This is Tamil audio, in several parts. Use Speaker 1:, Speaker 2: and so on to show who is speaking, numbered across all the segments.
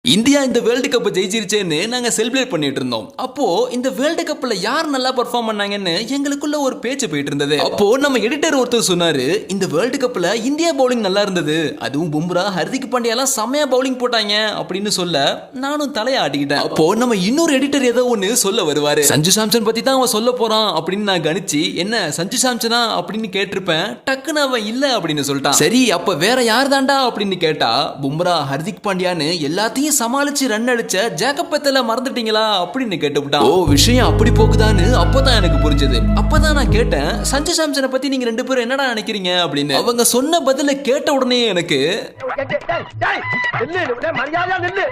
Speaker 1: இந்தியா இந்த வேர்ல்டு கப் ஜெயிச்சிருச்சேன்னு நாங்க செலிப்ரேட் பண்ணிட்டு இருந்தோம். அப்போ இந்த வேர்ல்டு கப்ல யார் நல்லா பெர்ஃபார்ம் பண்ணாங்கன்னு எங்களுக்குள்ள ஒரு பேச்சு போயிட்டு இருந்தது. அப்போ நம்ம எடிட்டர் ஒருத்தர் சொன்னாரு, இந்த வேர்ல்டு கப்ல இந்தியா பவுலிங் நல்லா இருந்தது, அதுவும் பும்ரா, ஹர்திக் பாண்டியா எல்லாம் செமையா பவுலிங் போட்டாங்க அப்படின்னு சொல்ல நானும் தலைய ஆட்டிக்கிட்டேன். அப்போ நம்ம இன்னொரு எடிட்டர் ஏதோ ஒன்னு சொல்ல வருவாரு, சஞ்சு சாம்சன் பத்தி தான் அவன் சொல்ல போறான் அப்படின்னு நான் கணிச்சு, என்ன சஞ்சு சாம்சனா அப்படின்னு கேட்டிருப்பேன். டக்குன்னு அவன் இல்ல அப்படின்னு சொல்லிட்டான். சரி அப்ப வேற யார் தாண்டா அப்படின்னு கேட்டா, பும்ரா, ஹர்திக் பாண்டியான்னு எல்லாத்தையும் சமாளிச்சு ரன் அடிச்ச ஜேக்கப் பெத்தல மறந்துட்டீங்களா அப்படின்னு கேட்டுவிட்டான். ஓ, விஷயம் அப்படி போகுதான்னு அப்பதான் எனக்கு புரிஞ்சது. அப்பதான் நான் கேட்டேன், சஞ்சு சாம்சனை பத்தி நீங்க ரெண்டு பேரும் என்னடா நினைக்கிறீங்க அப்படின்னு. அவங்க சொன்ன பதில கேட்ட உடனே எனக்கு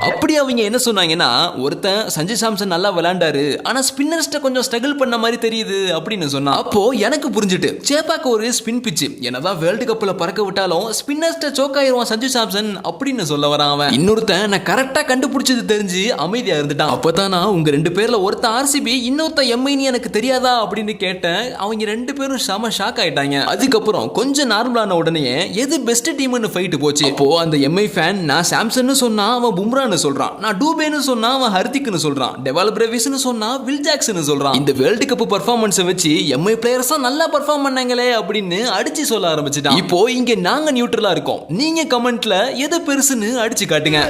Speaker 1: அப்படி அவங்க என்ன சொன்னாங்கன்னா, ஒருத்தன் சஞ்சு சாம்சன் நல்லா விளையாண்டாரு, ஆனா ஸ்பின்னர்ஸ்ட கொஞ்சம் ஸ்ட்ரகிள் பண்ண மாதிரி தெரியுது அப்படின்னு சொன்னா. அப்போ எனக்கு புரிஞ்சுட்டு, சேப்பாக்கு ஒரு ஸ்பின் பிச்சு, என்னதான் வேர்ல்டு கப்ல பறக்க விட்டாலும் ஸ்பின்னர்ஸ்ட சோக் ஆயிருவான் சஞ்சு சாம்சன் அப்படின்னு சொல்ல வரான் அவன். இன்னொருத்தன் நான் கரெக்டா கண்டுபிடிச்சது தெரிஞ்சு அமைதியா இருந்துட்டான். அப்பதான் நான் உங்க ரெண்டு பேர்ல ஒருத்த ஆர்சிபி, இன்னொருத்த எம்ஐன்னு எனக்கு தெரியாதா அப்படின்னு கேட்டேன். அவங்க ரெண்டு பேரும் செம ஷாக் ஆயிட்டாங்க. அதுக்கப்புறம் கொஞ்சம் நார்மலான உடனே எது பெஸ்ட் டீம்னு ஃபைட் போச்சு. அப்போ அந்த எம்ஐ ஃபேன், நான் சாம்சன் சொன்னா அவன் பும்ரான்னு சொல்றான், நான் டூபேன்னு சொன்னா அவன் ஹர்திக்னு சொல்றான், டெவால் பிரேவிஸ்னு சொன்னா வில் ஜாக்சன் சொல்றான். இந்த வேர்ல்டு கப் பெர்ஃபார்மன்ஸ் வச்சு எம்ஐ பிளேயர்ஸ் நல்லா பெர்ஃபார்ம் பண்ணாங்களே அப்படின்னு அடிச்சு சொல்ல ஆரம்பிச்சிட்டான். இப்போ இங்க நாங்க நியூட்ரலா இருக்கோம், நீங்க கமெண்ட்ல எது பெருசுன்னு அடிச்சு காட்டுங்க.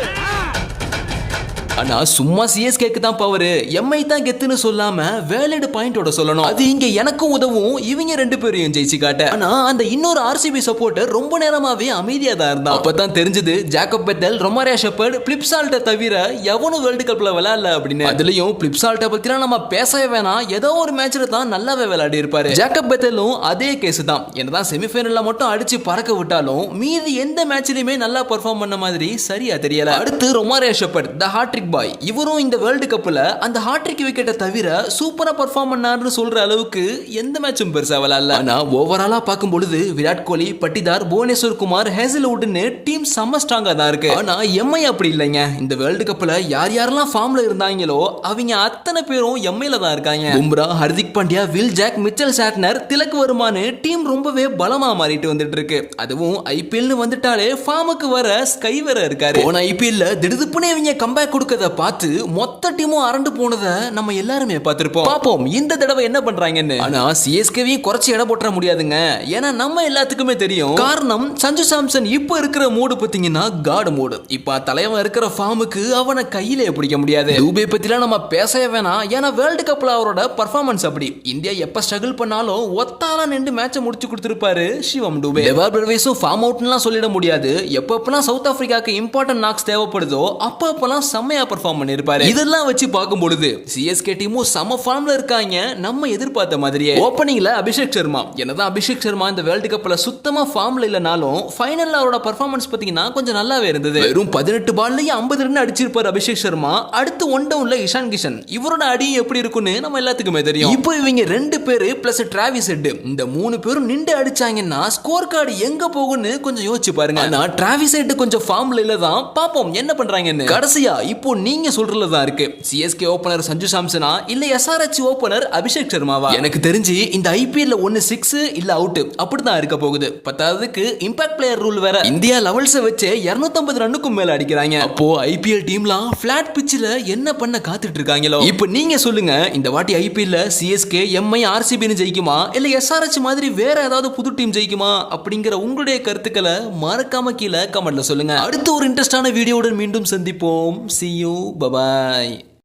Speaker 1: ஆனா சும்மா சிஎஸ்கேக்கு தான் பவர், எம்ஐ தான் கெத்துன்னு சொல்லாம வேலிட் பாயிண்டோட சொல்லணும். அது இங்க எனக்கும் உதவும், இவங்க ரெண்டு பேரையும் ஜெயிச்சு காட்ட. ஆனா அந்த இன்னொரு ஆர்சிபி சப்போர்ட்டர் ரொம்ப நேரமாவே அமைதியா தான் இருந்தான். அப்பதான் தெரிஞ்சது, ஜேக்கப் பெத்தல், ரொமாரியா ஷெப்பர்ட், பிளிப்சால்ட்ட தவிர எவனும் வேர்ல்டு கப்ல விளையாடல அப்படின்னு. அதுலயும் பிளிப்சால்ட்ட பத்திலாம் நம்ம பேசவே வேணாம், ஏதோ ஒரு மேட்ச்ல தான் நல்லாவே விளையாடி இருப்பாரு. ஜேக்கப் பெத்தலும் அதே கேஸ் தான், என்னதான் செமிஃபைனல்ல மட்டும் அடிச்சு பறக்க விட்டாலும் மீதி எந்த மேட்ச்லயுமே நல்லா பெர்ஃபார்ம் பண்ண மாதிரி சரியா தெரியல. அடுத்து ரொமாரியா ஷெப்பர்ட், தி ஹாட்ரிக் பாய், இவரும் இந்த வேர்ல்டு கப்ல அந்த ஹாட்ரிக் விக்கெட்டை தவிர சூப்பரா பெர்ஃபார்ம் பண்ணாருன்னு சொல்ற அளவுக்கு எந்த மேட்சும் பெருசா விளையாடல. ஆனா ஓவராலா பார்க்கும் பொழுது விராட் கோலி, பட்டிதார், புவனேஸ்வர் குமார், ஹேசல்வுட்னு டீம் செம்ம ஸ்ட்ராங்கா தான் இருக்கு. ஆனா எம்ஐ அப்படி இல்லைங்க. இந்த வேர்ல்டு கப்ல யார் யாரெல்லாம் ஃபார்ம்ல இருந்தாங்களோ அவங்க அத்தனை பேரும் எம்ஐல தான் இருக்காங்க. Bumrah, Hardik Pandya, Will Jacks, Mitchell Santner, Tilak வர்மான்னு டீம் ரொம்பவே பலமா மாறிட்டு வந்துட்டு இருக்கு. அதுவும் ஐபிஎல் வந்துட்டாலே ஃபார்முக்கு வர ஸ்கை வேற இருக்காரு. போன ஐபிஎல்ல திடுதுப்புனே இவங்க கம்பேக் கொடுக்கறத பார்த்து மொத்த டீமும் அரண்டு போனதை நம்ம எல்லாருமே பார்த்திருப்போம். பாப்போம் இந்த தடவை என்ன பண்றாங்கன்னு. ஆனா சிஎஸ்கேவையும் குறைச்சி எடை போட்டுற முடியாதுங்க, ஏன்னா நம்ம எல்லாத்துக்குமே தெரியும். காரணம், சஞ்சு சாம்சன் இப்ப இருக்கிற மூடு பாத்தீங்கன்னா காட் மூடு. இப்ப தலைவன் இருக்கிற ஃபார்முக்கு அவனை கையிலே பிடிக்க முடியாது. டூபே பத்திலாம் நம்ம பேசவே வேணாம், ஏன்னா வேர்ல்டு கப்ல அவரோட பர்ஃபார்மன்ஸ் அப்படி. இந்தியா எப்ப ஸ்ட்ரகிள் பண்ணாலும் ஒத்தால நின்று மேட்சை முடிச்சு கொடுத்திருப்பாரு சிவம் டூபே. டெவால் பிரேவிஸும் ஃபார்ம் அவுட்லாம் சொல்லிட முடியாது. எப்பப்பெல்லாம் சவுத் ஆப்பிரிக்காக்கு இம்பார்ட்டன்ட் நாக்ஸ் தேவைப்படுதோ அப்பப்பெல்லாம் செம்மையா பெர்ஃபார்ம் பண்ணிருப்பாரு. இதெல்லாம் வச்சு பார்க்கும் பொழுது சிஎஸ்கே டீமும் சம ஃபார்ம்ல இருக்காங்க, நம்ம எதிர்பார்த்த மாதிரியே. ஓப்பனிங்ல அபிஷேக் சர்மா, என்னதான் அபிஷேக் சர்மா இந்த வேர்ல்டு கப்ல சுத்தமா ஃபார்ம்ல இல்லனாலும் ஃபைனல்ல அவரோட பெர்ஃபார்மன்ஸ் பாத்தீங்கன்னா கொஞ்சம் நல்லாவே இருந்தது. வெறும் 18 பால்லையே 50 ரன் அடிச்சிருப்பாரு அபிஷேக் சர்மா. அடுத்து ஒன் டவுன்ல இஷான் கிஷன், இவரோட அடி எப்படி இருக்குன்னு நம்ம எல்லாத்துக்குமே தெரியும். இப்போ இவங்க ரெண்டு பேரு பிளஸ் டிராவிஸ் ஹெட், இந்த மூணு பேரும் நின்று அடிச்சாங்கன்னா ஸ்கோர் கார்டு எங்க போகும்னு கொஞ்சம் யோசிச்சு பாருங்க. ஆனா டிராவிஸ் ஹெட் கொஞ்சம் ஃபார்ம்ல இல்ல தான், பாப்போம் என்ன பண்றாங்கன்னு. கடைசியா இப்போ நீங்க சொல்றதுல தான் இருக்கு, சிஎஸ்கே ஓபனர் சஞ்சு சாம்சனா இல்ல எஸ்ஆர்எச் ஓபனர் அபிஷேக் சர்மாவா. எனக்கு தெரிஞ்சு இந்த ஐபிஎல்ல ஒன்னு 6 இல்ல அவுட் அப்படிதான் இருக்க போகுது. பத்தாவதுக்கு இம்பாக்ட் பிளேயர் ரூல் வேற. இந்தியா லெவல்ஸ் வச்சு 250 ரன்னுக்கும் மேல அடிக்கிறாங்க. அப்போ ஐபிஎல் டீம்லாம் பிளாட் பிட்ச்ல என்ன பண்ண காத்துட்டு இருக்காங்களோ. இப்போ நீங்க சொல்லுங்க, இந்த வாட்டி ஐபிஎல்ல சிஎஸ்கே, எம்ஐ, ஆர்சிபின்னு ஜெயிக்குமா இல்ல எஸ்ஆர்எச் மாதிரி வேற ஏதாவது புது டீம் ஜெயிக்குமா அப்படிங்கிற உங்களுடைய கருத்துக்களை மறக்காம கீழே கமெண்ட்ல சொல்லுங்க. அடுத்து ஒரு இன்ட்ரெஸ்டான வீடியோவுடன் மீண்டும் சந்திப்போம். See you. Bye bye.